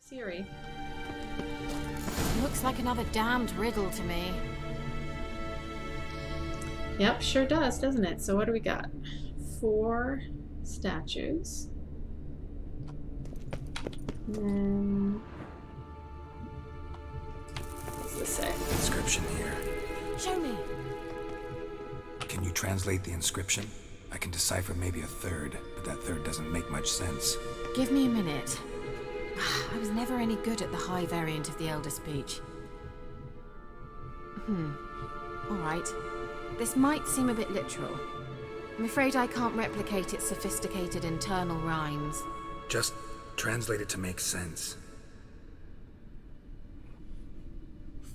Ciri. Looks like another damned riddle to me. Yep, sure does, doesn't it? So what do we got? 4 statues. What's this say? Inscription here. Show me. Can you translate the inscription? I can decipher maybe a third, but that third doesn't make much sense. Give me a minute. I was never any good at the high variant of the Elder Speech. Alright. This might seem a bit literal. I'm afraid I can't replicate its sophisticated internal rhymes. Just translate it to make sense.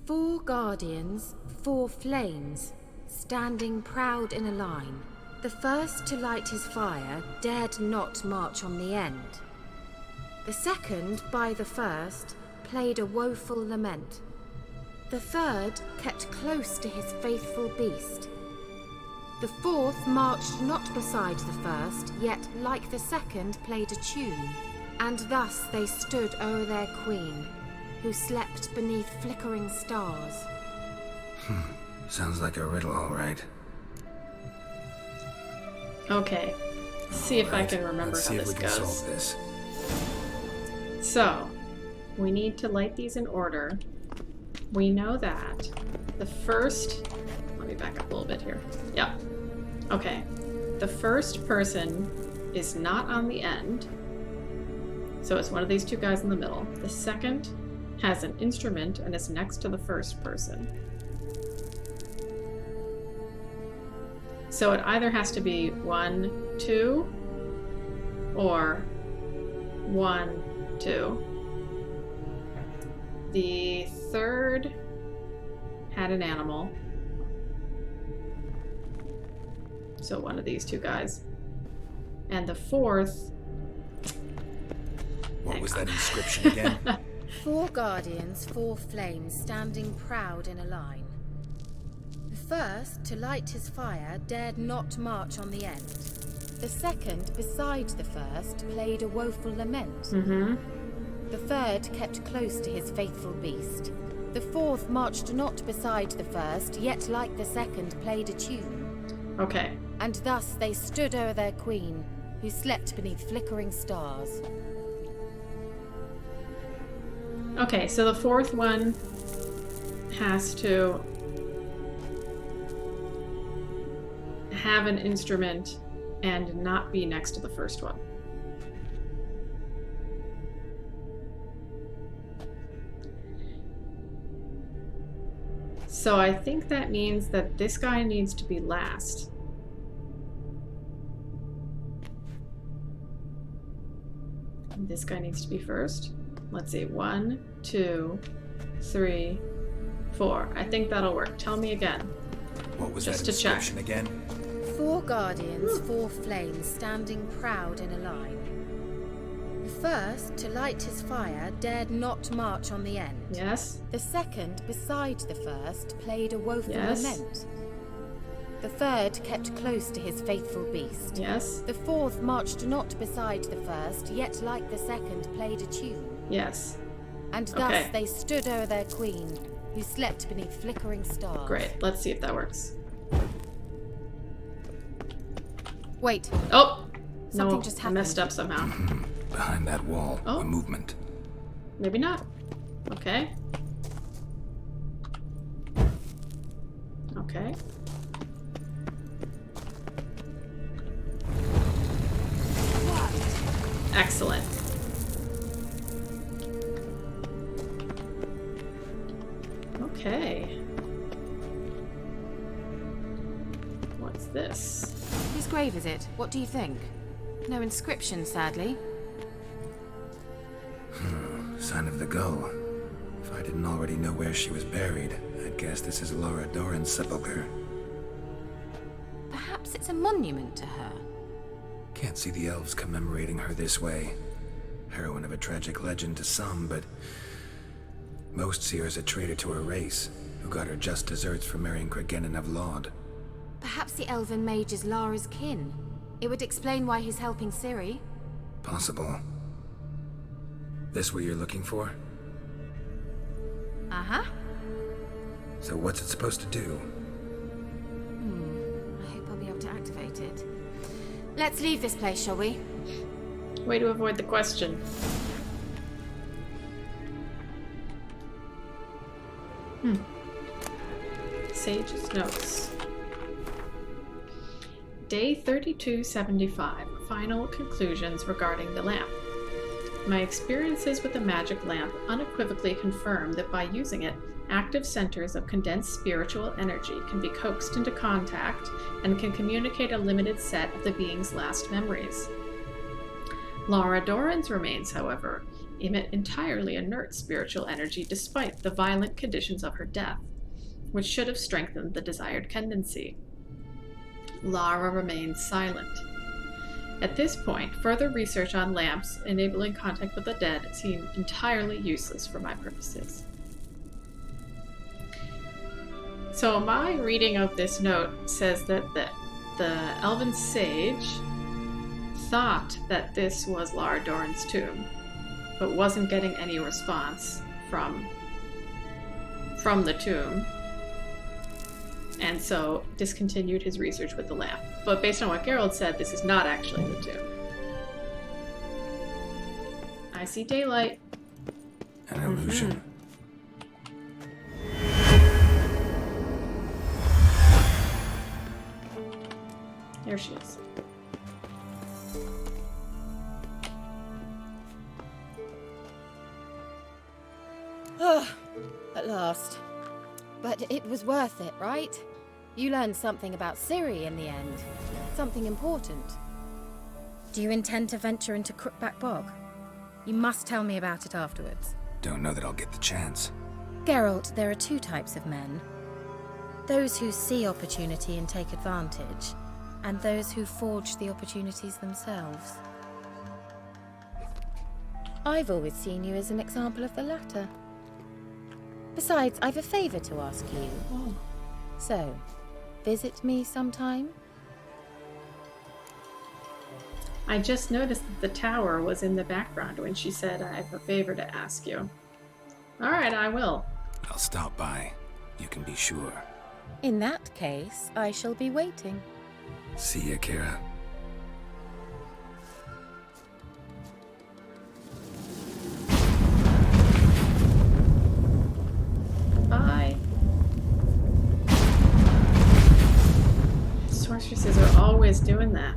4 guardians, 4 flames, standing proud in a line. The first to light his fire dared not march on the end. The second, by the first, played a woeful lament. The third kept close to his faithful beast. The fourth marched not beside the first, yet like the second played a tune. And thus they stood o'er their queen, who slept beneath flickering stars. Sounds like a riddle, all right. Okay. See if I can remember Let's how see if this we can goes. solve this. So, we need to light these in order. We know that the first... Let me back up a little bit here. Yeah. Okay. The first person is not on the end. So it's one of these 2 guys in the middle. The second has an instrument and is next to the first person. So it either has to be 1, 2, or 1, 2. The third had an animal. So one of these 2 guys. And the fourth... What was that inscription again? 4 guardians, 4 flames, standing proud in a line. The first, to light his fire, dared not march on the end. The second, beside the first, played a woeful lament. The third kept close to his faithful beast. The fourth marched not beside the first, yet like the second played a tune. Okay. And thus they stood o'er their queen, who slept beneath flickering stars. Okay, so the fourth one has to have an instrument and not be next to the first one. So I think that means that this guy needs to be last. And this guy needs to be first. Let's see, 1, 2, 3, 4. I think that'll work. Tell me again. What was Just that to check. inscription again? 4 guardians, 4 flames, standing proud in a line. The first, to light his fire, dared not march on the end. Yes. The second, beside the first, played a woeful Yes. lament. The third kept close to his faithful beast. Yes. The fourth marched not beside the first, yet like the second played a tune. Yes. And thus Okay. they stood o'er their queen, who slept beneath flickering stars. Great. Let's see if that works. Wait, Oh! Something No, just I messed happened. up somehow. Behind that wall, Oh. a movement. Maybe not. Okay. Okay. Excellent. Okay. What's this? whose grave is it? What do you think? No inscription, sadly. Sign of the gull. If I didn't already know where she was buried, I'd guess this is Laura Doran's sepulcher. Perhaps it's a monument to her. Can't see the elves commemorating her this way. Heroine of a tragic legend to some, but most see her as a traitor to her race, who got her just deserts for marrying Cregennan of Laud. Perhaps the elven mage is Lara's kin. It would explain why he's helping Ciri. Possible. This what you're looking for? Uh-huh. So what's it supposed to do? I hope I'll be able to activate it. Let's leave this place, shall we? Way to avoid the question. Sage's notes. Day 3275. Final conclusions regarding the lamp. My experiences with the magic lamp unequivocally confirm that by using it, active centers of condensed spiritual energy can be coaxed into contact and can communicate a limited set of the being's last memories. Lara Doran's remains, however, emit entirely inert spiritual energy despite the violent conditions of her death, which should have strengthened the desired tendency. Lara remains silent. At this point, further research on lamps enabling contact with the dead seemed entirely useless for my purposes. So my reading of this note says that the elven sage thought that this was Lara Doran's tomb, but wasn't getting any response from the tomb, and so discontinued his research with the lamp. But based on what Geralt said, this is not actually the tomb. I see daylight. An illusion. There she is. At last. But it was worth it, right? You learned something about Ciri in the end. Something important. Do you intend to venture into Crookback Bog? You must tell me about it afterwards. Don't know that I'll get the chance. Geralt, there are two types of men. Those who see opportunity and take advantage, and those who forge the opportunities themselves. I've always seen you as an example of the latter. Besides, I've a favor to ask you. Oh. So, visit me sometime? I just noticed that the tower was in the background when she said, I have a favor to ask you. Alright, I will. I'll stop by. You can be sure. In that case, I shall be waiting. See ya, Kiera. Bye. Sorceresses are always doing that.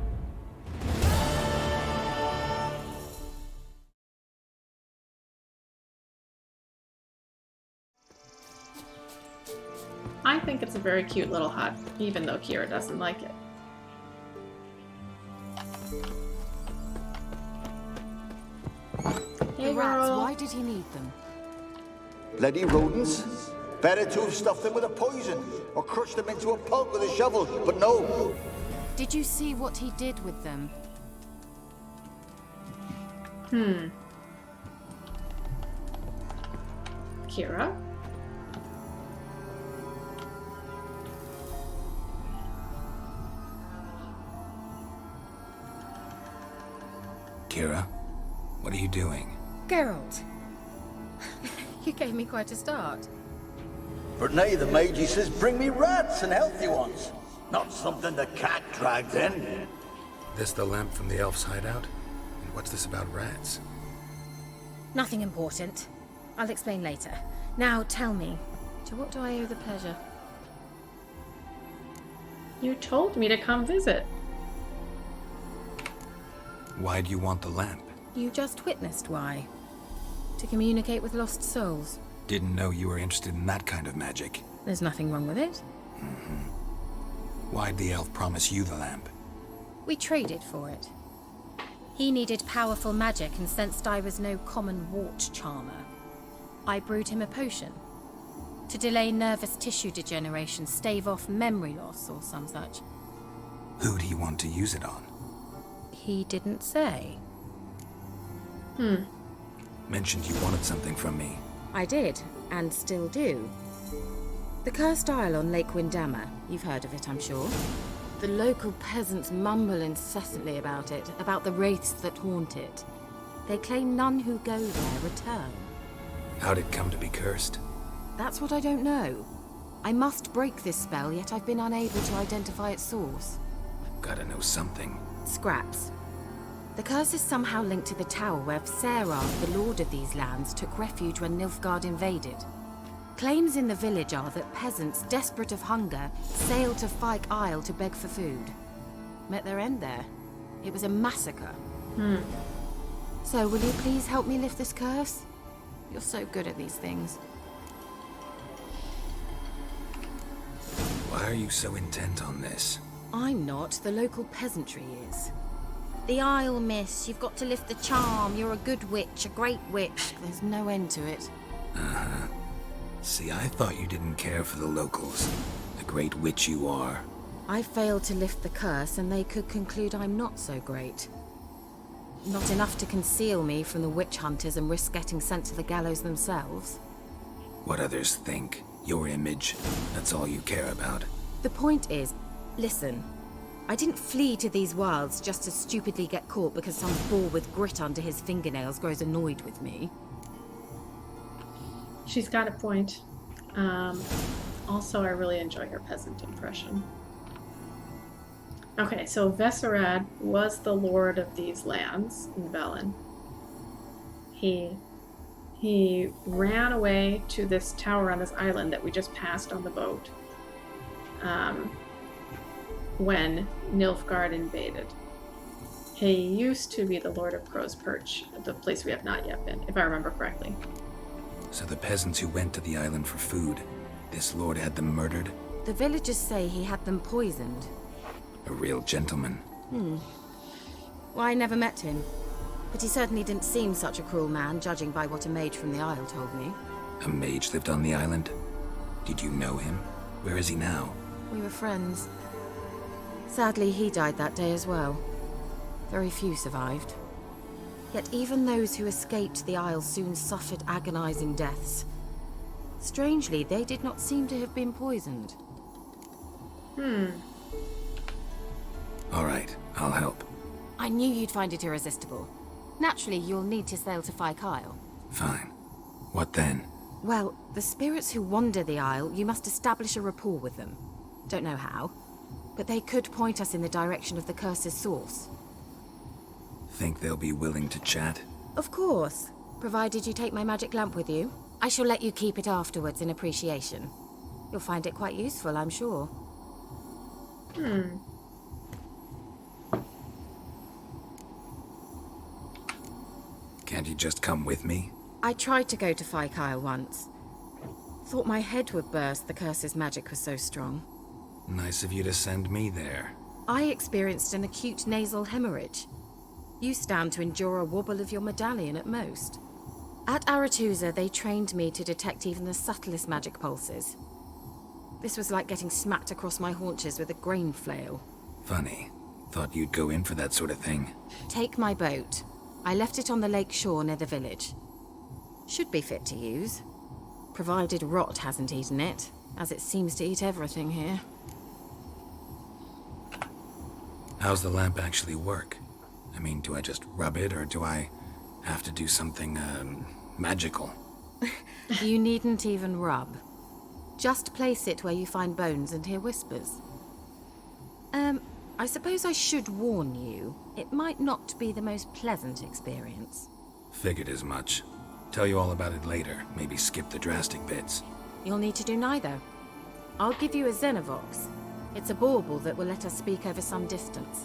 I think it's a very cute little hut, even though Kiera doesn't like it. Hey, The rats, girl. why did he need them? Bloody rodents. Better to have stuffed them with a poison or crushed them into a pulp with a shovel, but no. Did you see what he did with them? Kiera? Kiera, what are you doing? Geralt! You gave me quite a start. But now the mage says bring me rats and healthy ones. Not something the cat dragged in. This the lamp from the elf's hideout? And what's this about rats? Nothing important. I'll explain later. Now tell me, to what do I owe the pleasure? You told me to come visit. Why do you want the lamp? You just witnessed why. To communicate with lost souls. Didn't know you were interested in that kind of magic. There's nothing wrong with it. Why'd the elf promise you the lamp? We traded for it. He needed powerful magic and sensed I was no common wart charmer. I brewed him a potion. To delay nervous tissue degeneration, stave off memory loss or some such. Who'd he want to use it on? He didn't say. Mentioned you wanted something from me. I did, and still do. The Cursed Isle on Lake Windammer. You've heard of it, I'm sure. The local peasants mumble incessantly about it, about the wraiths that haunt it. They claim none who go there return. How'd it come to be cursed? That's what I don't know. I must break this spell, yet I've been unable to identify its source. Gotta know something. Scraps. The curse is somehow linked to the tower where Sarah, the lord of these lands, took refuge when Nilfgaard invaded. Claims in the village are that peasants, desperate of hunger, sailed to Fyke Isle to beg for food. Met their end there. It was a massacre. So, will you please help me lift this curse? You're so good at these things. Why are you so intent on this? I'm not. The local peasantry is. The Isle, miss. You've got to lift the charm. You're a good witch, a great witch. There's no end to it. Uh-huh. See, I thought you didn't care for the locals. The great witch you are. I failed to lift the curse, and they could conclude I'm not so great. Not enough to conceal me from the witch hunters and risk getting sent to the gallows themselves. What others think. Your image. That's all you care about. The point is, listen. I didn't flee to these wilds just to stupidly get caught because some boar with grit under his fingernails grows annoyed with me. She's got a point. Also, I really enjoy her peasant impression. Okay, so Vesserad was the lord of these lands in Velen. He ran away to this tower on this island that we just passed on the boat when Nilfgaard invaded. He used to be the Lord of Crow's Perch, the place we have not yet been, if I remember correctly. So the peasants who went to the island for food, this lord had them murdered? The villagers say he had them poisoned. A real gentleman. Well, I never met him. But he certainly didn't seem such a cruel man, judging by what a mage from the Isle told me. A mage lived on the island? Did you know him? Where is he now? We were friends. Sadly, he died that day as well. Very few survived. Yet even those who escaped the Isle soon suffered agonizing deaths. Strangely, they did not seem to have been poisoned. All right, I'll help. I knew you'd find it irresistible. Naturally, you'll need to sail to Fyke Isle. Fine. What then? Well, the spirits who wander the Isle, you must establish a rapport with them. Don't know how, but they could point us in the direction of the curse's source. Think they'll be willing to chat? Of course, provided you take my magic lamp with you. I shall let you keep it afterwards in appreciation. You'll find it quite useful, I'm sure. Can't you just come with me? I tried to go to Fyke Isle once. Thought my head would burst, the curse's magic was so strong. Nice of you to send me there. I experienced an acute nasal hemorrhage. You stand to endure a wobble of your medallion at most. At Aretusa, they trained me to detect even the subtlest magic pulses. This was like getting smacked across my haunches with a grain flail. Funny. Thought you'd go in for that sort of thing. Take my boat. I left it on the lake shore near the village. Should be fit to use. Provided rot hasn't eaten it, as it seems to eat everything here. How's the lamp actually work? I mean, do I just rub it, or do I have to do something, magical? You needn't even rub. Just place it where you find bones and hear whispers. I suppose I should warn you, it might not be the most pleasant experience. Figured as much. Tell you all about it later, maybe skip the drastic bits. You'll need to do neither. I'll give you a Xenovox. It's a bauble that will let us speak over some distance.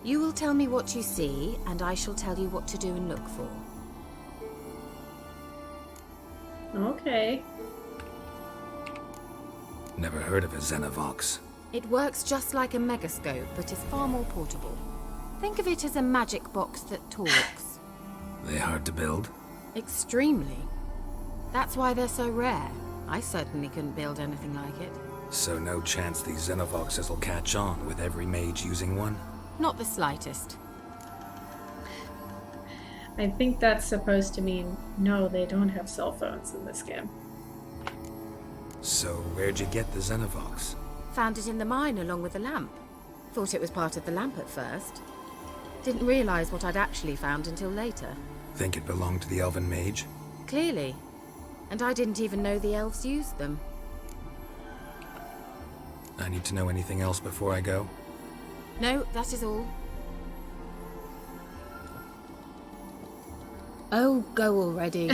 You will tell me what you see, and I shall tell you what to do and look for. Okay. Never heard of a Xenovox. It works just like a megascope, but is far more portable. Think of it as a magic box that talks. They hard to build? Extremely. That's why they're so rare. I certainly couldn't build anything like it. So no chance these Xenovoxes will catch on with every mage using one? Not the slightest. I think that's supposed to mean, no, they don't have cell phones in this game. So where'd you get the Xenovox? Found it in the mine along with the lamp. Thought it was part of the lamp at first. Didn't realize what I'd actually found until later. Think it belonged to the elven mage? Clearly. And I didn't even know the elves used them. I need to know anything else before I go? No, that is all. Oh, go already.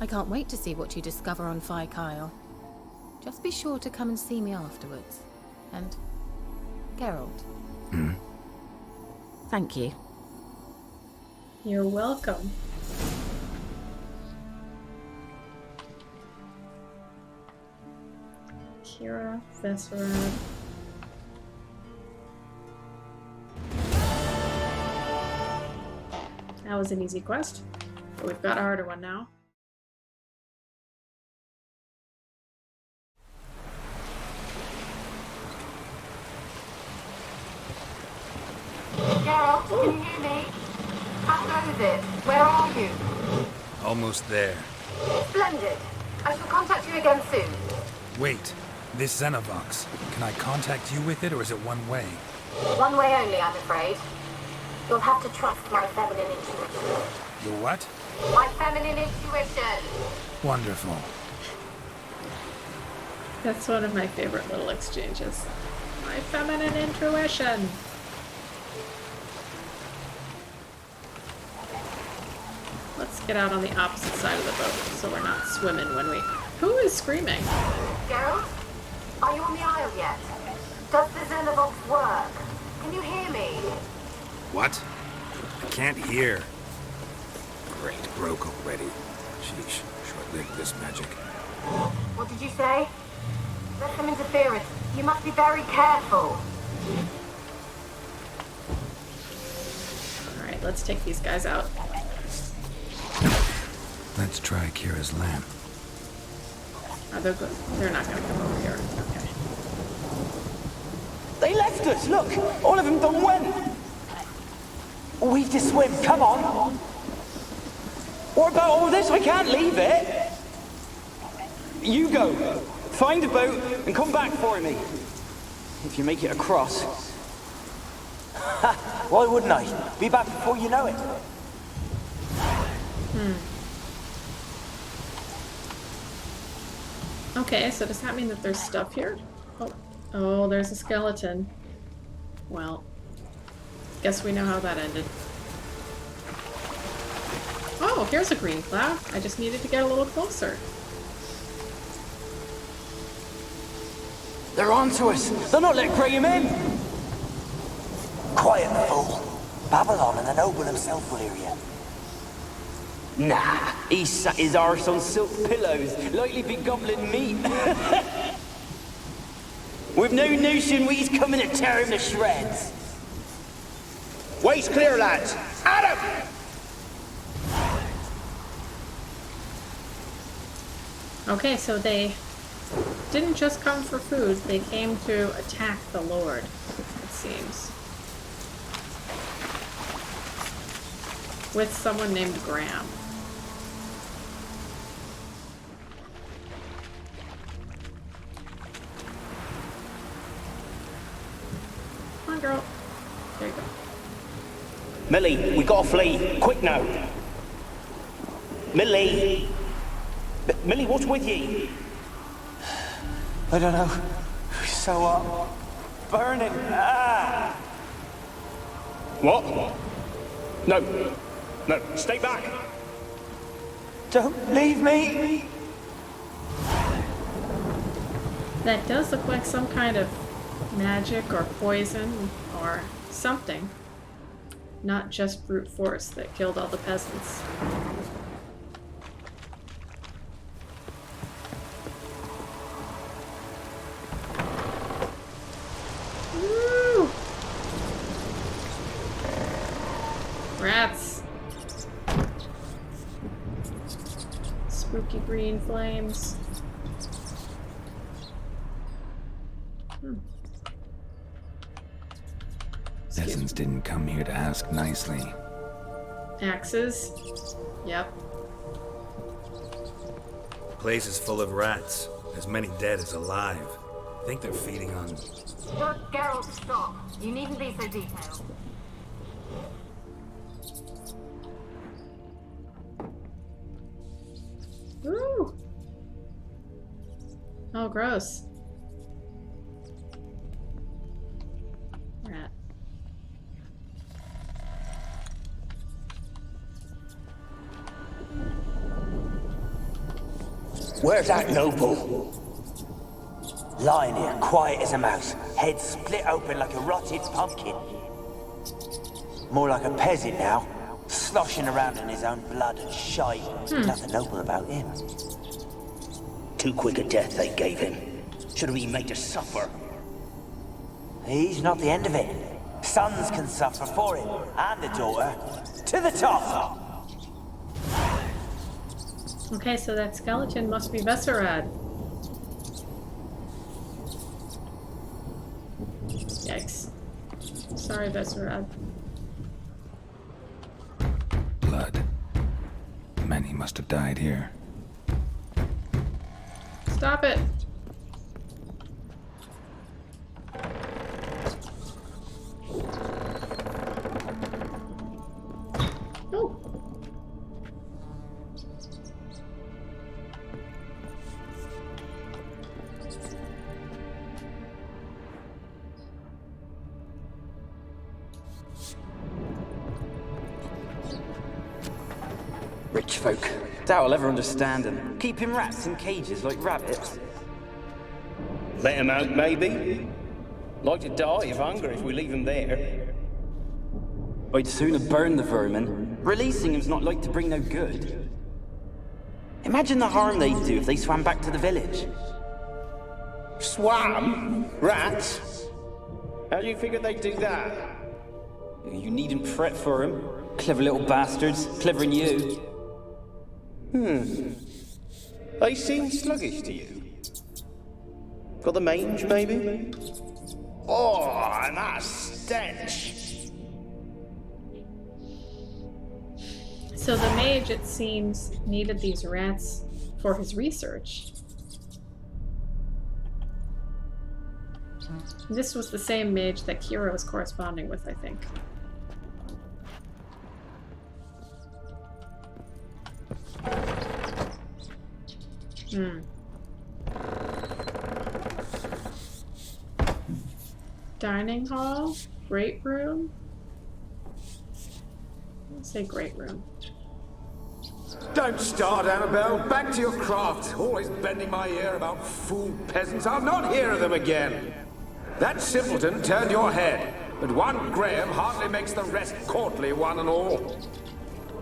I can't wait to see what you discover on Phi Kyle. Just be sure to come and see me afterwards. And Geralt. Thank you. You're welcome. Kiera Metz. That was an easy quest, but we've got a harder one now. Geralt, can you hear me? How goes it? Where are you? Almost there. Splendid. I shall contact you again soon. Wait, this Xenovox. Can I contact you with it, or is it one way? One way only, I'm afraid. You'll have to trust my feminine intuition. Your what? My feminine intuition! Wonderful. That's one of my favorite little exchanges. My feminine intuition! Let's get out on the opposite side of the boat so we're not swimming when we... Who is screaming? Geralt? Are you on the Isle yet? Does the Xenovox work? Can you hear me? What? I can't hear. Great, broke already. Sheesh, short-lived this magic. What did you say? There's some interference. You must be very careful. Alright, let's take these guys out. Let's try Kiera's lamp. Oh, they're not gonna come over here. Okay. They left us, look! All of them done went! We've to swim, come on! What about all this? I can't leave it! You go, find a boat and come back for me. If you make it across. Ha! Why wouldn't I? Be back before you know it. Okay, so does that mean that there's stuff here? Oh, there's a skeleton. Well, guess we know how that ended. Oh, here's a green cloud. I just needed to get a little closer. They're on to us. They're not letting Graham in. Quiet, fool. Babylon and the noble himself will hear you. Nah, he sat his arse on silk pillows, likely be gobbling meat. We've no notion we's coming to tear him to shreds. Way's clear, lads. At him! Okay, so they didn't just come for food, they came to attack the Lord, it seems. With someone named Graham. Come on, girl. There you go. Millie, we gotta flee. Quick now. Millie. Millie, what's with ye? I don't know. So hot. Burning. Ah! What? No. No, stay back. Don't leave me. That does look like some kind of magic or poison or something. Not just brute force that killed all the peasants. Woo! Rats! Spooky green flames. Peasants didn't come here to ask nicely. Axes? Yep. The place is full of rats. As many dead as alive. I think they're feeding on... Geralt, stop. You needn't be so detailed. Oh, gross. Rat. Where's that noble? Lying here, quiet as a mouse, head split open like a rotted pumpkin. More like a peasant now, sloshing around in his own blood and shite. Nothing noble about him. Too quick a death they gave him. Should have been made to suffer. He's not the end of it. Sons can suffer for him, and the daughter. To the top! Okay, so that skeleton must be Vesserad. Yikes. Sorry, Vesserad. Blood. Many must have died here. Stop it! Oh! Rich folk. Doubt I'll ever understand them. Keeping rats in cages like rabbits. Let him out, maybe? Like to die of hunger if we leave him there. I'd sooner burn the vermin. Releasing him's not like to bring no good. Imagine the harm they'd do if they swam back to the village. Swam? Rats? How do you figure they'd do that? You needn't fret for him. Clever little bastards. Clever than you. They seem sluggish to you. Got the mange, maybe? Oh, and that stench! So the mage, it seems, needed these rats for his research. This was the same mage that Kiera was corresponding with, I think. Dining hall? Great room? Let's say great room. Don't start, Annabelle. Back to your craft. Always bending my ear about fool peasants. I'll not hear of them again. That simpleton turned your head, but one Graham hardly makes the rest courtly, one and all.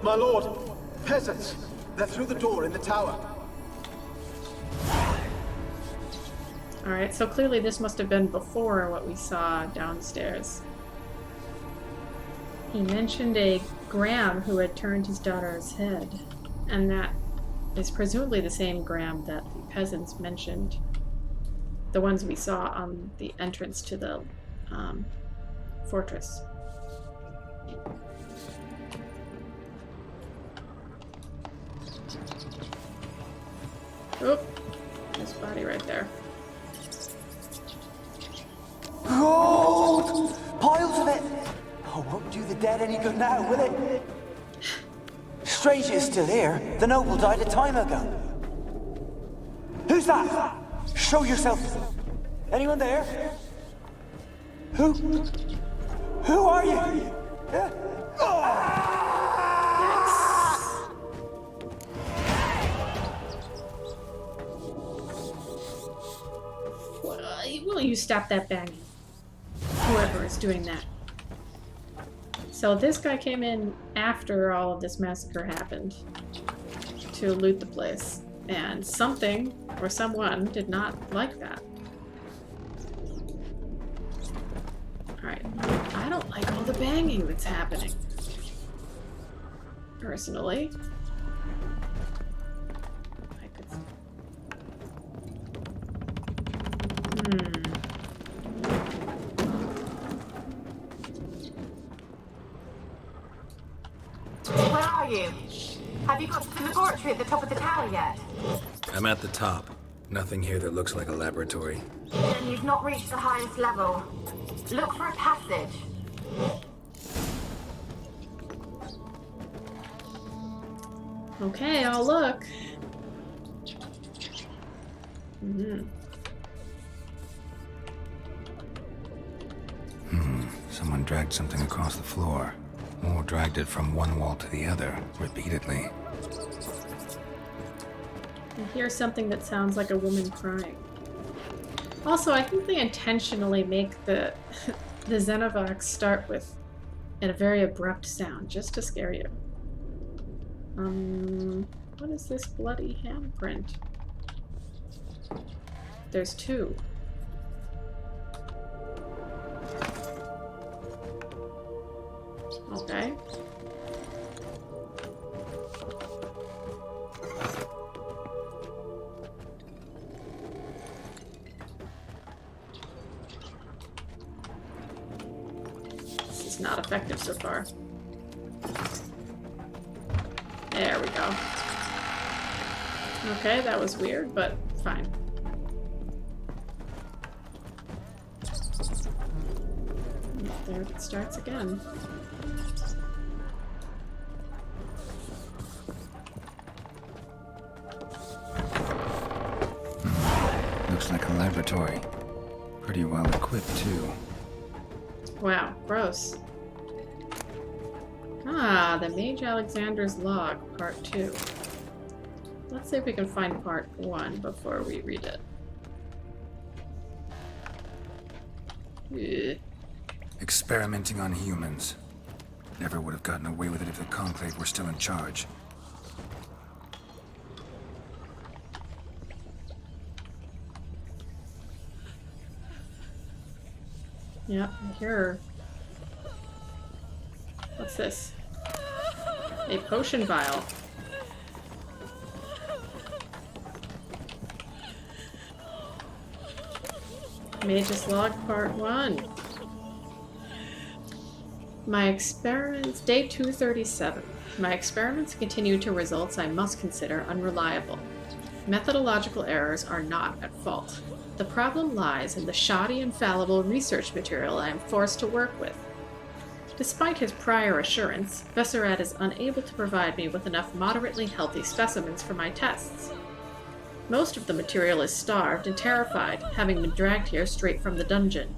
My lord, peasants. They're through the door in the tower. Alright, so clearly this must have been before what we saw downstairs. He mentioned a Graham who had turned his daughter's head, and that is presumably the same Graham that the peasants mentioned. The ones we saw on the entrance to the fortress. Oop, this body right there. Gold! Piles of it! Oh, won't do the dead any good now, will it? Strange it's still here. The noble died a time ago. Who's that? Show yourself. Anyone there? Who are you? Will you stop that banging? Whoever is doing that. So this guy came in after all of this massacre happened to loot the place, and something or someone did not like that. Alright, I don't like all the banging that's happening, personally. I could... Where are you? Have you got to the laboratory at the top of the tower yet? I'm at the top. Nothing here that looks like a laboratory. Then you've not reached the highest level. Look for a passage. Okay, I'll look. dragged something across the floor, or dragged it from one wall to the other, repeatedly. I hear something that sounds like a woman crying. Also, I think they intentionally make the Xenovox start with a very abrupt sound, just to scare you. What is this bloody handprint? There's two. Okay. This is not effective so far. There we go. Okay, that was weird, but fine. There it starts again. Looks like a laboratory. Pretty well equipped, too. Wow, gross. Ah, the Mage Alexander's Log, Part 2. Let's see if we can find Part 1 before we read it. Ugh. Experimenting on humans. Never would have gotten away with it if the Conclave were still in charge. Yep, here. What's this? A potion vial. Mage's Log Part 1. My experiments, day 237. My experiments continue to results I must consider unreliable. Methodological errors are not at fault. The problem lies in the shoddy and fallible research material I am forced to work with. Despite his prior assurance, Vesserat is unable to provide me with enough moderately healthy specimens for my tests. Most of the material is starved and terrified, having been dragged here straight from the dungeon.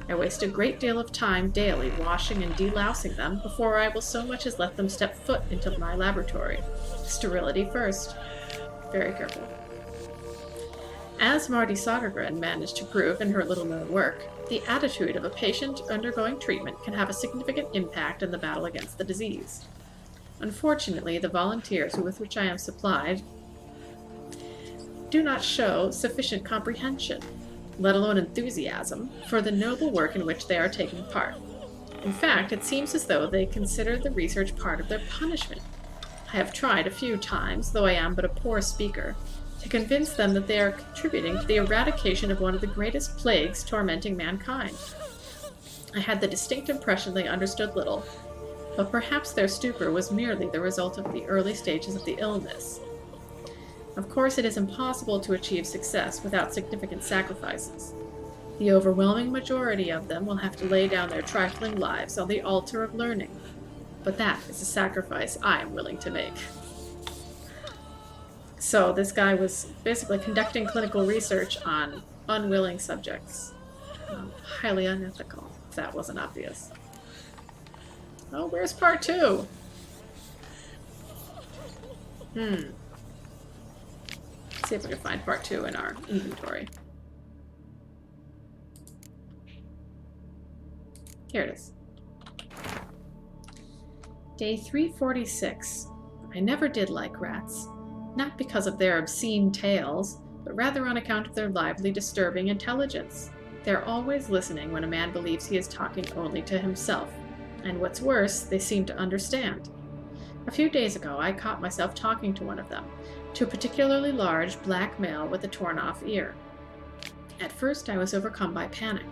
I waste a great deal of time daily washing and delousing them before I will so much as let them step foot into my laboratory. Sterility first. Very careful. As Marty Sodergren managed to prove in her little-known work, the attitude of a patient undergoing treatment can have a significant impact in the battle against the disease. Unfortunately, the volunteers with which I am supplied do not show sufficient comprehension, let alone enthusiasm, for the noble work in which they are taking part. In fact, it seems as though they consider the research part of their punishment. I have tried a few times, though I am but a poor speaker, to convince them that they are contributing to the eradication of one of the greatest plagues tormenting mankind. I had the distinct impression they understood little, but perhaps their stupor was merely the result of the early stages of the illness. Of course, it is impossible to achieve success without significant sacrifices. The overwhelming majority of them will have to lay down their trifling lives on the altar of learning, but that is a sacrifice I am willing to make. So this guy was basically conducting clinical research on unwilling subjects. Highly unethical, if that wasn't obvious. Oh, where's part 2? Let's see if we can find part 2 in our inventory. Here it is. Day 346. I never did like rats. Not because of their obscene tales, but rather on account of their lively, disturbing intelligence. They're always listening when a man believes he is talking only to himself. And what's worse, they seem to understand. A few days ago, I caught myself talking to one of them, to a particularly large black male with a torn-off ear. At first, I was overcome by panic.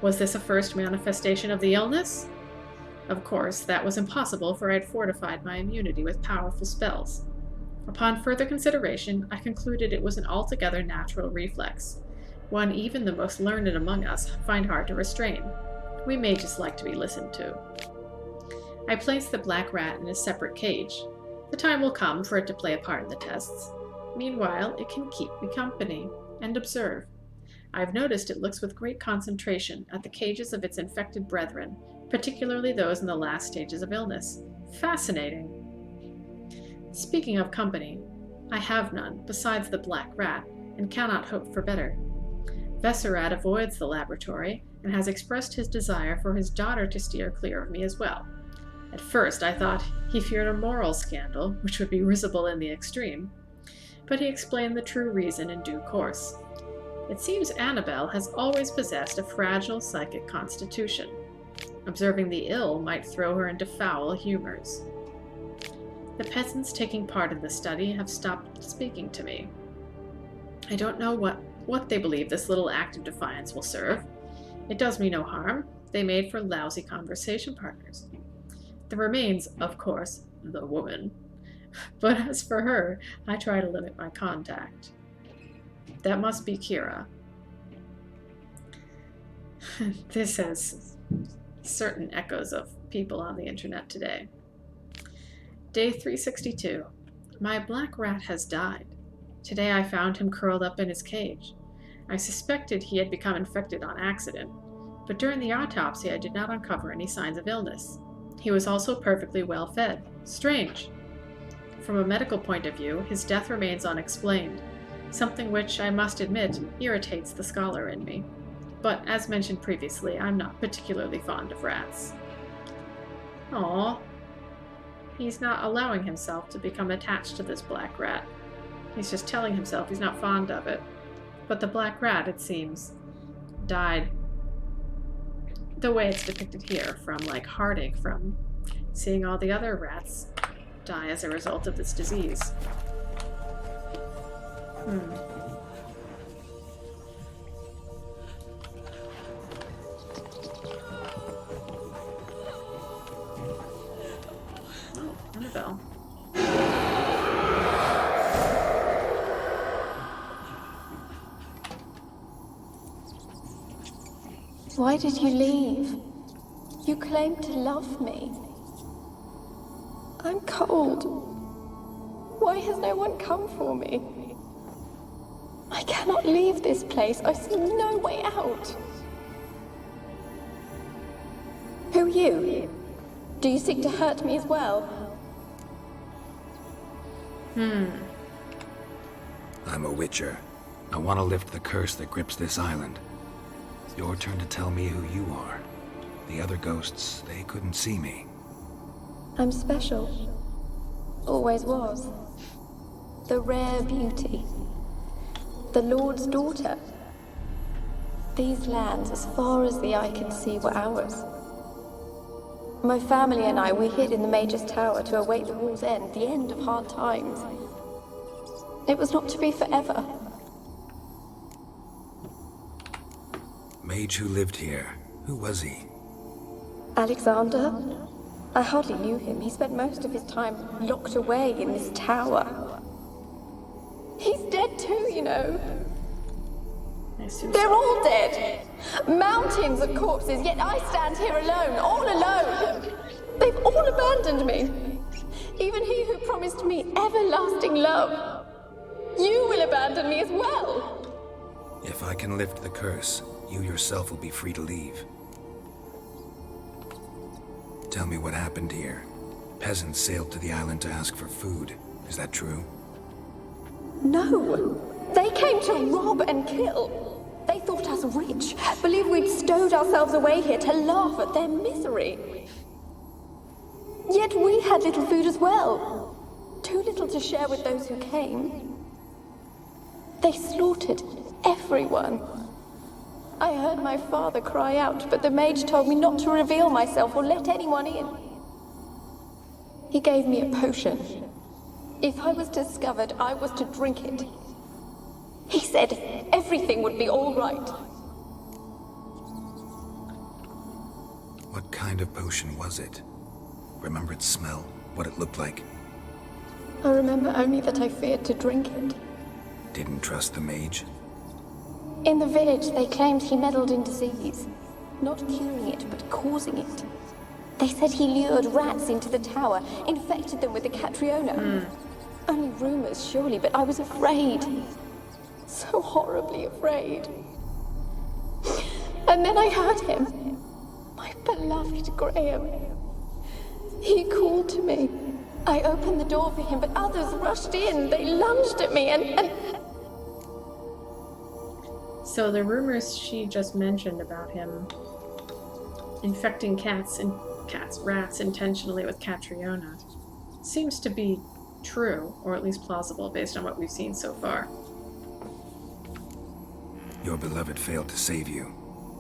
Was this a first manifestation of the illness? Of course, that was impossible, for I had fortified my immunity with powerful spells. Upon further consideration, I concluded it was an altogether natural reflex, one even the most learned among us find hard to restrain. We mages like to be listened to. I placed the black rat in a separate cage. The time will come for it to play a part in the tests. Meanwhile, it can keep me company and observe. I have noticed it looks with great concentration at the cages of its infected brethren, particularly those in the last stages of illness. Fascinating. Speaking of company, I have none besides the black rat, and cannot hope for better. Vesserat avoids the laboratory, and has expressed his desire for his daughter to steer clear of me as well. At first I thought he feared a moral scandal, which would be risible in the extreme, but he explained the true reason in due course. It seems Annabelle has always possessed a fragile psychic constitution. Observing the ill might throw her into foul humors. The peasants taking part in the study have stopped speaking to me. I don't know what they believe this little act of defiance will serve. It does me no harm. They made for lousy conversation partners. There remains, of course, the woman. But as for her, I try to limit my contact. That must be Kiera. This has certain echoes of people on the internet today. Day 362. My black rat has died. Today I found him curled up in his cage. I suspected he had become infected on accident, but during the autopsy I did not uncover any signs of illness. He was also perfectly well fed. Strange. From a medical point of view, his death remains unexplained, something which, I must admit, irritates the scholar in me. But, as mentioned previously, I'm not particularly fond of rats. Aww. He's not allowing himself to become attached to this black rat. He's just telling himself he's not fond of it. But the black rat, it seems, died the way it's depicted here, from like heartache from seeing all the other rats die as a result of this disease. Oh, Annabelle. Why did you leave? You claimed to love me. I'm cold. Why has no one come for me? I cannot leave this place. I see no way out. Who are you? Do you seek to hurt me as well? I'm a witcher. I want to lift the curse that grips this island. It's your turn to tell me who you are. The other ghosts, they couldn't see me. I'm special. Always was. The rare beauty. The Lord's daughter. These lands, as far as the eye could see, were ours. My family and I, we hid in the Mage's Tower to await the war's end, the end of hard times. It was not to be forever. Mage who lived here. Who was he? Alexander? I hardly knew him. He spent most of his time locked away in this tower. He's dead too, you know. They're all dead. Mountains of corpses, yet I stand here alone, all alone. They've all abandoned me. Even he who promised me everlasting love. You will abandon me as well. If I can lift the curse, you yourself will be free to leave. Tell me what happened here. Peasants sailed to the island to ask for food. Is that true? No. They came to rob and kill. They thought us rich, believed we'd stowed ourselves away here to laugh at their misery. Yet we had little food as well. Too little to share with those who came. They slaughtered everyone. I heard my father cry out, but the mage told me not to reveal myself or let anyone in. He gave me a potion. If I was discovered, I was to drink it. He said everything would be all right. What kind of potion was it? Remember its smell? What it looked like? I remember only that I feared to drink it. Didn't trust the mage? In the village, they claimed he meddled in disease. Not curing it, but causing it. They said he lured rats into the tower, infected them with the Catriona. Only rumors, surely, but I was afraid. So horribly afraid. And then I heard him. My beloved Graham. He called to me. I opened the door for him, but others rushed in. They lunged at me and... So the rumors she just mentioned about him infecting rats intentionally with Catriona seems to be true, or at least plausible based on what we've seen so far. Your beloved failed to save you.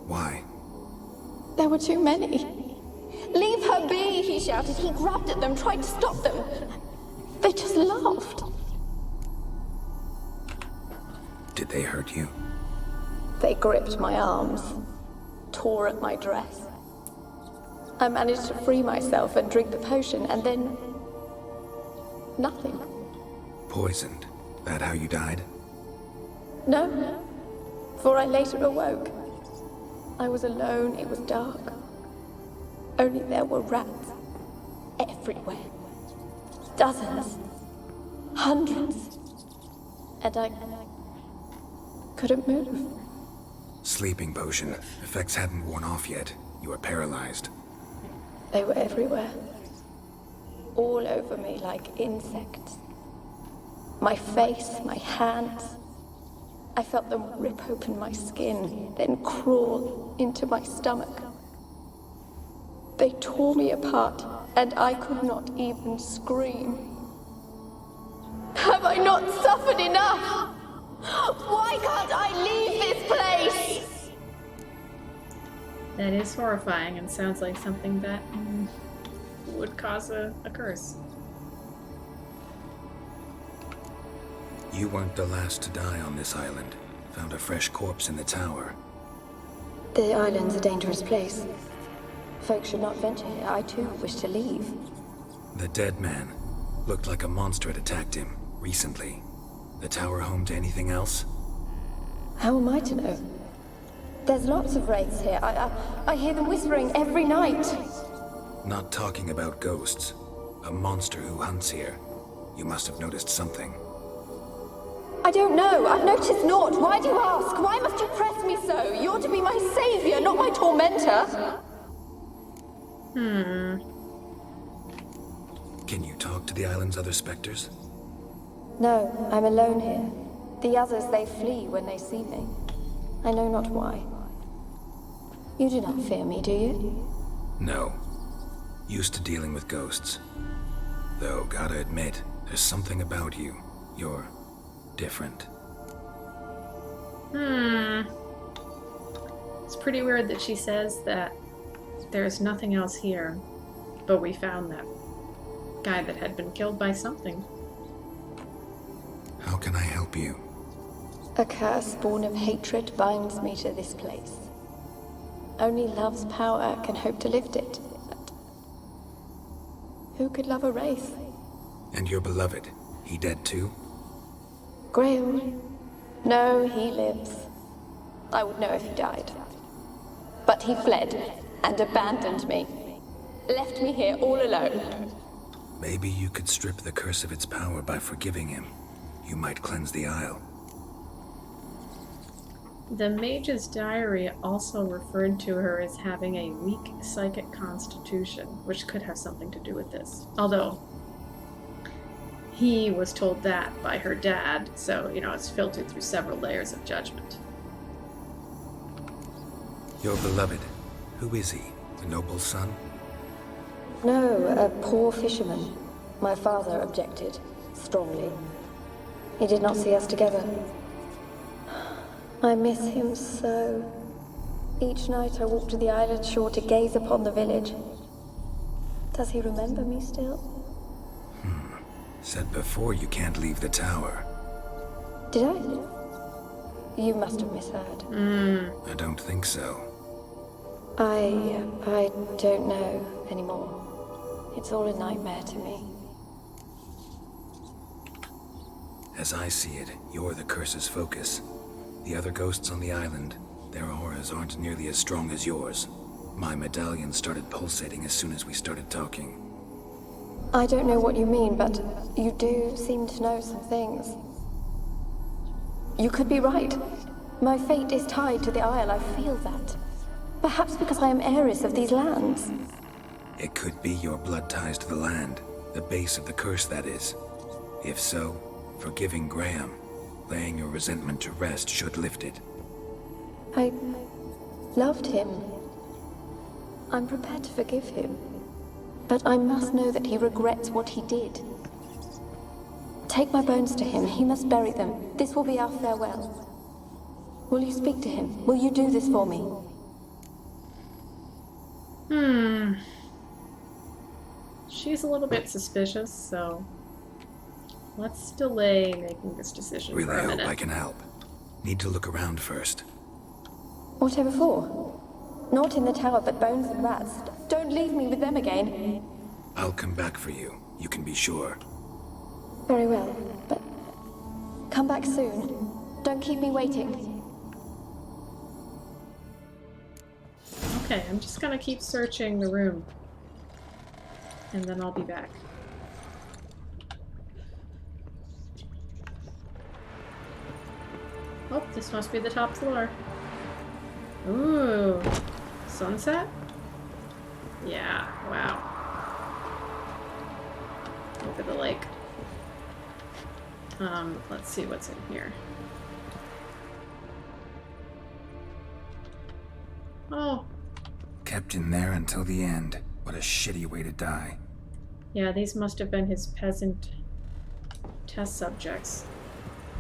Why? There were too many. Leave her be, he shouted. He grabbed at them, tried to stop them. They just laughed. Did they hurt you? They gripped my arms, tore at my dress. I managed to free myself and drink the potion, and then... nothing. Poisoned? That how you died? No, for I later awoke. I was alone, it was dark. Only there were rats everywhere. Dozens. Hundreds. And I couldn't move. Sleeping potion. Effects hadn't worn off yet. You were paralyzed. They were everywhere. All over me like insects. My face, my hands. I felt them rip open my skin, then crawl into my stomach. They tore me apart, and I could not even scream. Have I not suffered enough? Why can't I leave this place? That is horrifying and sounds like something that would cause a curse. You weren't the last to die on this island. Found a fresh corpse in the tower. The island's a dangerous place. Folks should not venture here. I too wish to leave. The dead man. Looked like a monster had attacked him, recently. The tower home to anything else? How am I to know? There's lots of wraiths here. I hear them whispering every night. Not talking about ghosts. A monster who hunts here. You must have noticed something. I don't know. I've noticed naught. Why do you ask? Why must you press me so? You're to be my savior, not my tormentor. Can you talk to the island's other specters? No, I'm alone here. The others, they flee when they see me. I know not why. You do not fear me, do you? No. Used to dealing with ghosts. Though, gotta admit, there's something about you. You're different. It's pretty weird that she says that there's nothing else here, but we found that guy that had been killed by something. How can I help you? A curse born of hatred binds me to this place. Only love's power can hope to lift it. But who could love a wraith? And your beloved, he dead too? Graham? No, he lives. I would know if he died. But he fled and abandoned me. Left me here all alone. Maybe you could strip the curse of its power by forgiving him. You might cleanse the Isle. The mage's diary also referred to her as having a weak psychic constitution, which could have something to do with this. Although, he was told that by her dad, so, it's filtered through several layers of judgment. Your beloved, who is he? The noble's son? No, a poor fisherman. My father objected, strongly. He did not see us together. I miss him so. Each night I walk to the island shore to gaze upon the village. Does he remember me still? Said before you can't leave the tower. Did I? You must have misheard. I don't think so. I don't know anymore. It's all a nightmare to me. As I see it, you're the curse's focus. The other ghosts on the island, their auras aren't nearly as strong as yours. My medallion started pulsating as soon as we started talking. I don't know what you mean, but you do seem to know some things. You could be right. My fate is tied to the Isle, I feel that. Perhaps because I am heiress of these lands. It could be your blood ties to the land, the base of the curse, that is. If so, forgiving Graham, laying your resentment to rest should lift it. I loved him. I'm prepared to forgive him. But I must know that he regrets what he did. Take my bones to him. He must bury them. This will be our farewell. Will you speak to him? Will you do this for me? She's a little bit suspicious, so let's delay making this decision Really for a hope minute. I can help. Need to look around first. Whatever for? Not in the tower, but bones and rats. Don't leave me with them again. I'll come back for you, you can be sure. Very well, but come back soon. Don't keep me waiting. Okay, I'm just gonna keep searching the room. And then I'll be back. Oh, this must be the top floor. Ooh. Sunset? Yeah, wow. Look at the lake. Let's see what's in here. Oh. Kept in there until the end. What a shitty way to die. Yeah, these must have been his peasant test subjects.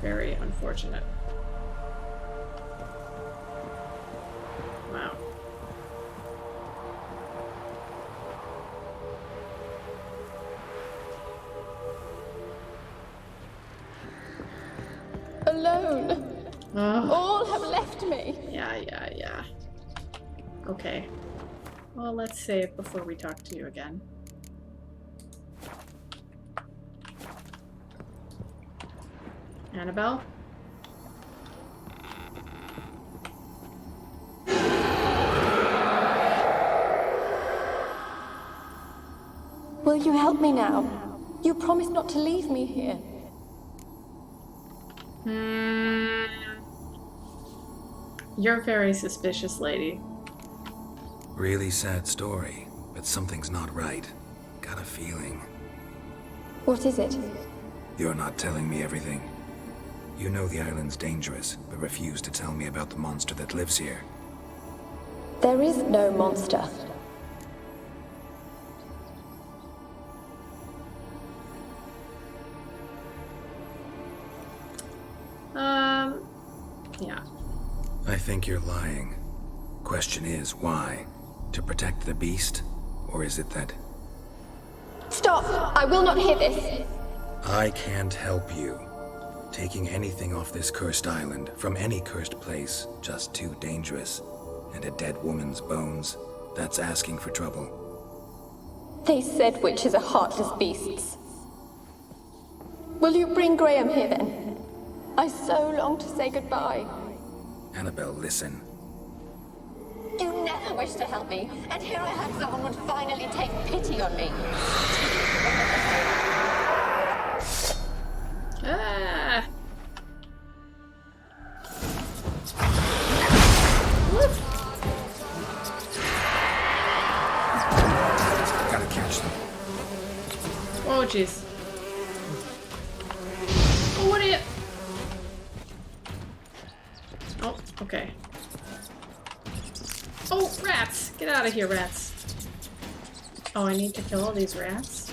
Very unfortunate. Wow. Alone. Ugh. All have left me. Yeah. Okay. Well, let's save before we talk to you again. Annabelle? Will you help me now? You promised not to leave me here. You're very suspicious, lady. Really sad story, but something's not right. Got a feeling. What is it? You're not telling me everything. You know the island's dangerous, but refuse to tell me about the monster that lives here. There is no monster. Yeah. I think you're lying. Question is, why? To protect the beast? Or is it that... Stop! I will not hear this! I can't help you. Taking anything off this cursed island, from any cursed place, just too dangerous. And a dead woman's bones, that's asking for trouble. They said witches are heartless beasts. Will you bring Graham here then? I so long to say goodbye. Annabelle, listen. You never wished to help me, and here I had someone would finally take pity on me. Ah! Gotta catch them. Oh, jeez. Oh, what are you... Oh, okay. Oh, rats! Get out of here, rats. Oh, I need to kill all these rats?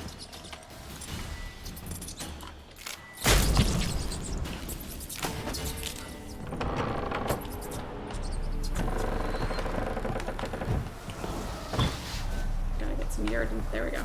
Gotta get some yard. There we go.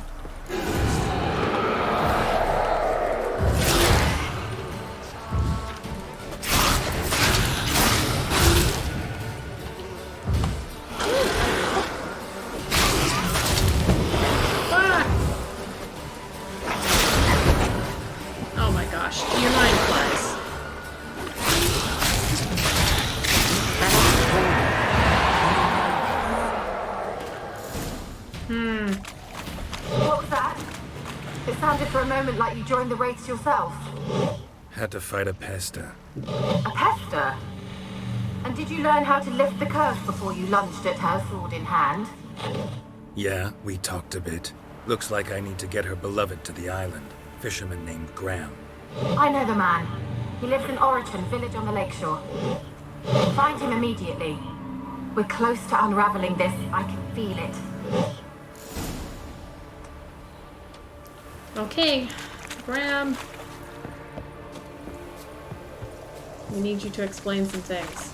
What was that? It sounded for a moment like you joined the wraiths yourself. Had to fight a pesta. A pester? And did you learn how to lift the curse before you lunged at her, sword in hand? Yeah, we talked a bit. Looks like I need to get her beloved to the island. Fisherman named Graham. I know the man. He lives in Oriton, village on the lakeshore. Find him immediately. We're close to unraveling this. I can feel it. Okay, Graham. We need you to explain some things.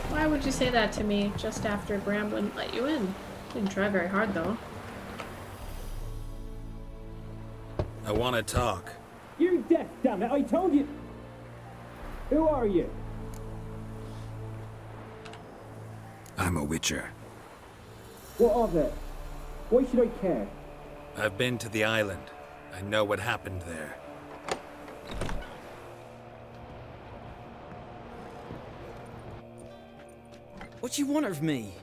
Why would you say that to me just after Graham wouldn't let you in? Didn't try very hard, though. I want to talk. You're deaf, damn it! I told you! Who are you? I'm a witcher. What of it? Why should I care? I've been to the island. I know what happened there. What do you want of me?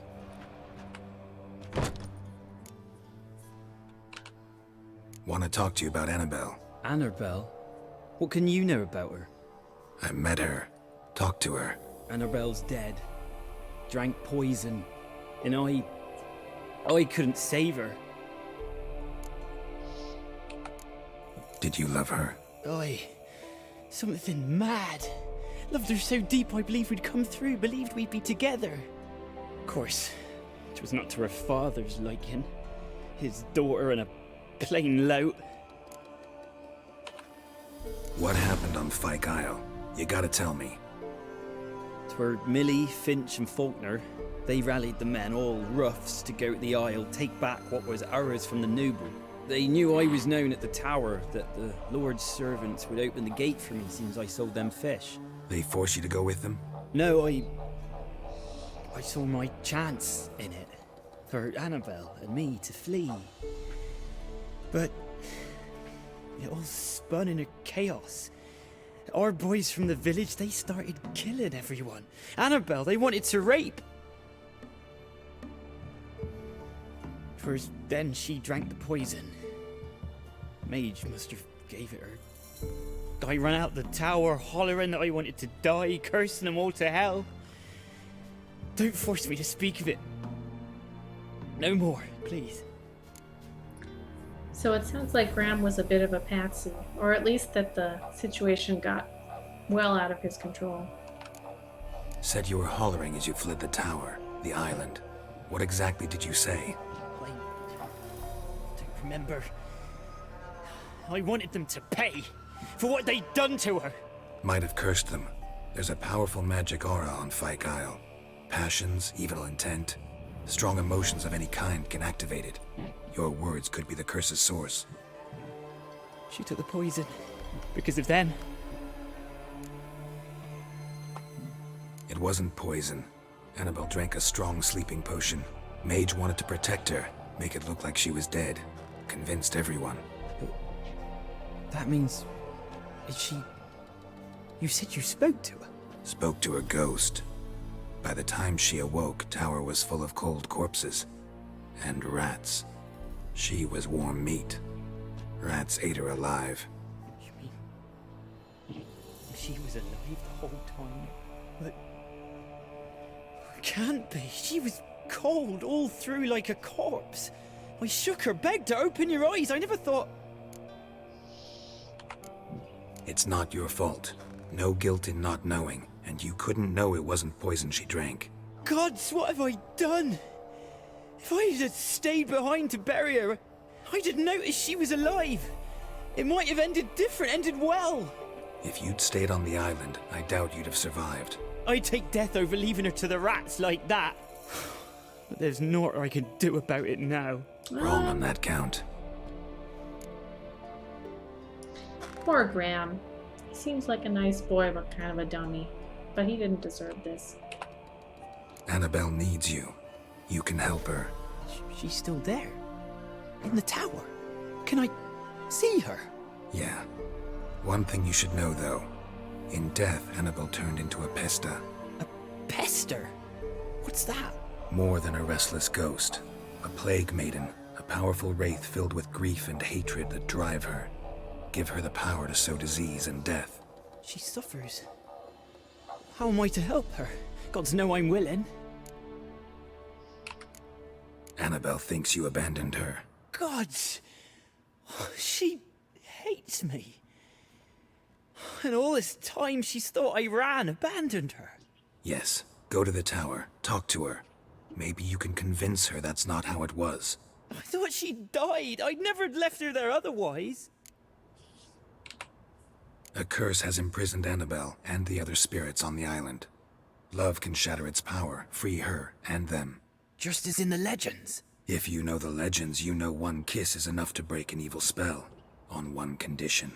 Want to talk to you about Annabelle. Annabelle? What can you know about her? I met her. Talked to her. Annabelle's dead. Drank poison. And I couldn't save her. Did you love her? Something mad. Loved her so deep I believed we'd come through, believed we'd be together. Of course, it was not to her father's liking. His daughter and a plain lout. What happened on Fyke Isle? You gotta tell me. 'Twere Millie, Finch and Faulkner. They rallied the men, all roughs, to go to the Isle, take back what was ours from the noble. They knew I was known at the tower, that the Lord's servants would open the gate for me since I sold them fish. They force you to go with them? No, I saw my chance in it. For Annabelle and me to flee. But it all spun in a chaos. Our boys from the village, they started killing everyone. Annabelle, they wanted to rape. 'Twas then she drank the poison. Mage must have gave it her. I ran out the tower, hollering that I wanted to die, cursing them all to hell. Don't force me to speak of it. No more, please. So it sounds like Graham was a bit of a patsy, or at least that the situation got well out of his control. Said you were hollering as you fled the tower, the island. What exactly did you say? I don't remember. I wanted them to pay for what they'd done to her. Might have cursed them. There's a powerful magic aura on Fyke Isle. Passions, evil intent, strong emotions of any kind can activate it. Your words could be the curse's source. She took the poison because of them. It wasn't poison. Annabelle drank a strong sleeping potion. Mage wanted to protect her, make it look like she was dead. Convinced everyone. But that means... Is she... You said you spoke to her? Spoke to her ghost. By the time she awoke, Tower was full of cold corpses. And rats. She was warm meat. Rats ate her alive. You mean... She was alive the whole time? But... Can't be. She was cold all through like a corpse. I shook her, begged her, open your eyes. I never thought... It's not your fault. No guilt in not knowing, and you couldn't know it wasn't poison she drank. Gods, what have I done? If I had stayed behind to bury her, I'd have noticed she was alive. It might have ended different, ended well. If you'd stayed on the island, I doubt you'd have survived. I'd take death over leaving her to the rats like that. But there's naught I can do about it now. Wrong on that count. Poor Graham. He seems like a nice boy, but kind of a dummy. But he didn't deserve this. Annabelle needs you. You can help her. She's still there. In the tower. Can I see her? Yeah. One thing you should know, though. In death, Annabelle turned into a pesta. Pester? What's that? More than a restless ghost. A plague maiden. A powerful wraith filled with grief and hatred that drive her. Give her the power to sow disease and death. She suffers. How am I to help her? Gods know I'm willing. Annabelle thinks you abandoned her. Gods! She hates me. And all this time she's thought I abandoned her. Yes, go to the tower, talk to her. Maybe you can convince her that's not how it was. I thought she died. I'd never left her there otherwise. A curse has imprisoned Annabelle and the other spirits on the island. Love can shatter its power, free her and them. Just as in the legends. If you know the legends, you know one kiss is enough to break an evil spell. On one condition.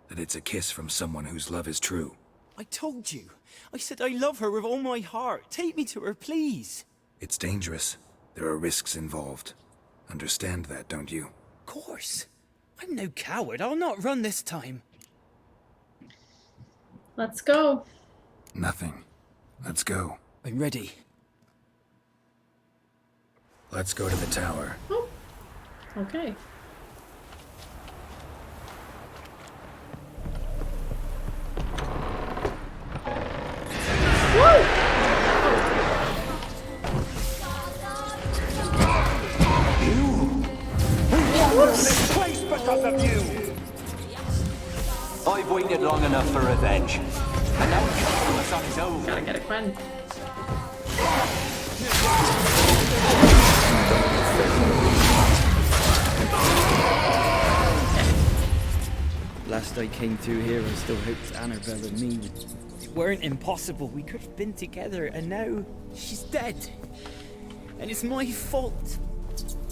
That it's a kiss from someone whose love is true. I told you. I said I love her with all my heart. Take me to her, please. It's dangerous. There are risks involved. Understand that, don't you? Of course. I'm no coward. I'll not run this time. Let's go. Nothing. Let's go. I'm ready. Let's go to the tower. Oh. Okay. This place because of you! I've waited long enough for revenge. And now he's from us on his own. Gotta get a Gwen. Last I came through here, I still hoped Annabelle and me weren't impossible. We could have been together, and now she's dead. And it's my fault.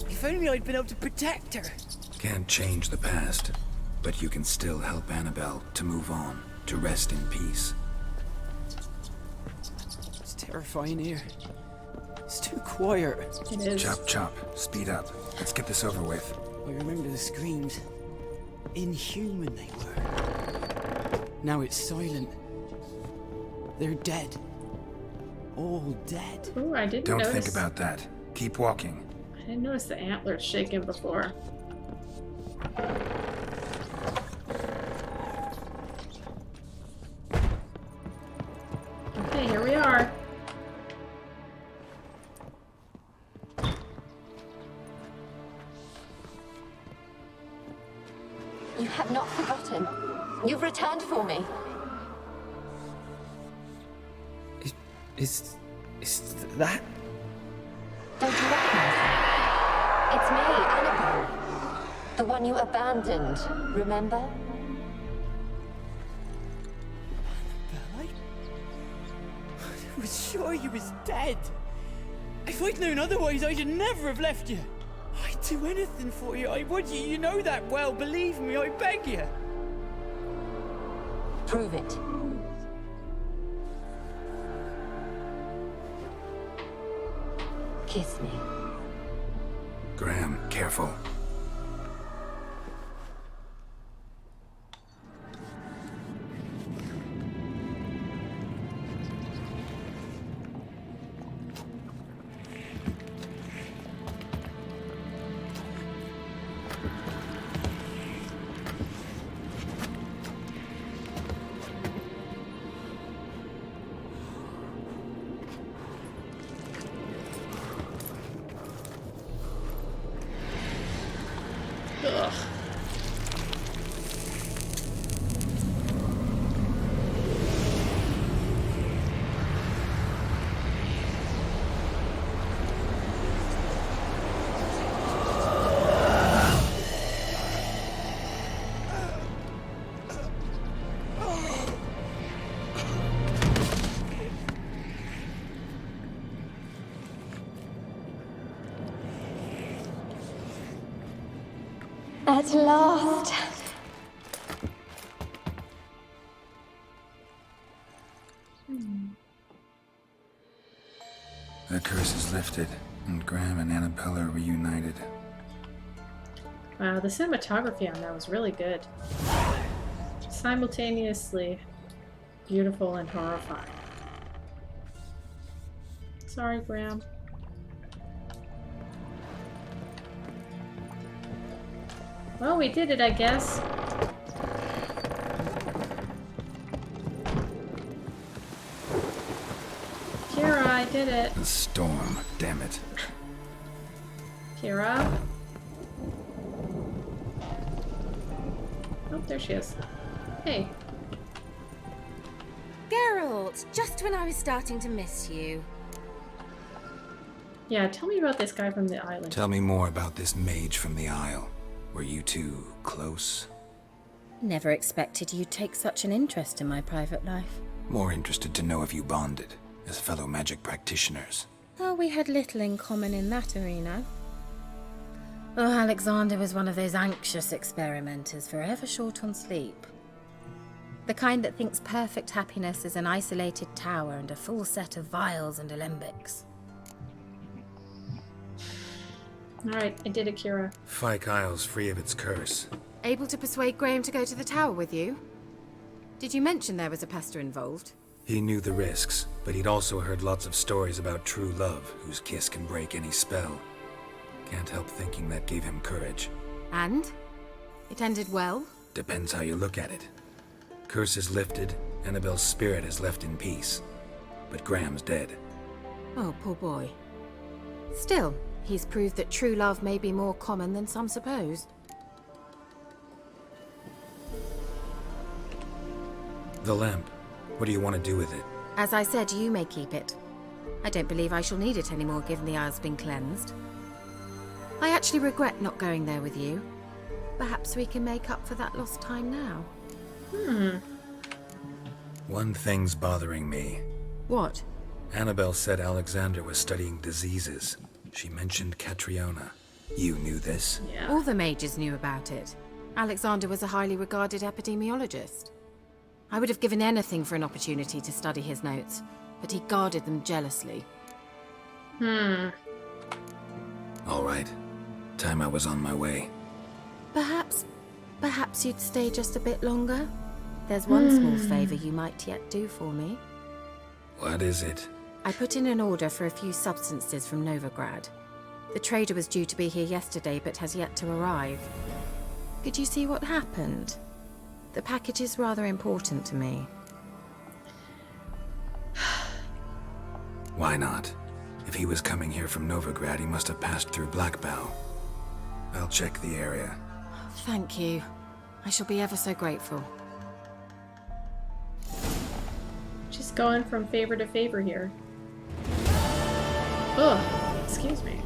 If only I'd been able to protect her. Can't change the past, but you can still help Annabelle to move on, to rest in peace. It's terrifying here. It's too quiet. It is. Chop, chop. Speed up. Let's get this over with. I remember the screams. Inhuman they were. Now it's silent. They're dead. All dead. Ooh, I didn't Don't notice. think about that. Keep walking. I didn't notice the antlers shaking before. Okay, here we are. You have not forgotten. You've returned for me. Is that? Don't you recognize me? It's me, Annabelle. The one you abandoned, remember? I was sure you was dead. If I'd known otherwise, I'd never have left you. I'd do anything for you. I would. You know that well. Believe me, I beg you. Prove it. Kiss me. Graham, careful. Ugh. At last. The curse is lifted, and Graham and Annabelle are reunited. Wow, the cinematography on that was really good. Simultaneously beautiful and horrifying. Sorry, Graham. Well, we did it, I guess. Kiera, I did it. A storm, damn it. Kiera? Oh, there she is. Hey. Geralt, just when I was starting to miss you. Yeah, tell me about this guy from the island. Tell me more about this mage from the Isle. Were you two close? Never expected you'd take such an interest in my private life. More interested to know if you bonded, as fellow magic practitioners. Oh, we had little in common in that arena. Oh, Alexander was one of those anxious experimenters, forever short on sleep. The kind that thinks perfect happiness is an isolated tower and a full set of vials and alembics. Alright, I did it, Kiera. Fyke Isle's free of its curse. Able to persuade Graham to go to the tower with you? Did you mention there was a pester involved? He knew the risks, but he'd also heard lots of stories about true love, whose kiss can break any spell. Can't help thinking that gave him courage. And? It ended well? Depends how you look at it. Curse is lifted, Annabelle's spirit is left in peace. But Graham's dead. Oh, poor boy. Still, he's proved that true love may be more common than some suppose. The lamp. What do you want to do with it? As I said, you may keep it. I don't believe I shall need it anymore, given the Isle's been cleansed. I actually regret not going there with you. Perhaps we can make up for that lost time now. One thing's bothering me. What? Annabelle said Alexander was studying diseases. She mentioned Catriona. You knew this? Yeah. All the mages knew about it. Alexander was a highly regarded epidemiologist. I would have given anything for an opportunity to study his notes, but he guarded them jealously. All right. Time I was on my way. Perhaps you'd stay just a bit longer? There's one small favor you might yet do for me. What is it? I put in an order for a few substances from Novigrad. The trader was due to be here yesterday, but has yet to arrive. Could you see what happened? The package is rather important to me. Why not? If he was coming here from Novigrad, he must have passed through Blackbow. I'll check the area. Thank you. I shall be ever so grateful. Just going from favor to favor here. Ugh, excuse me.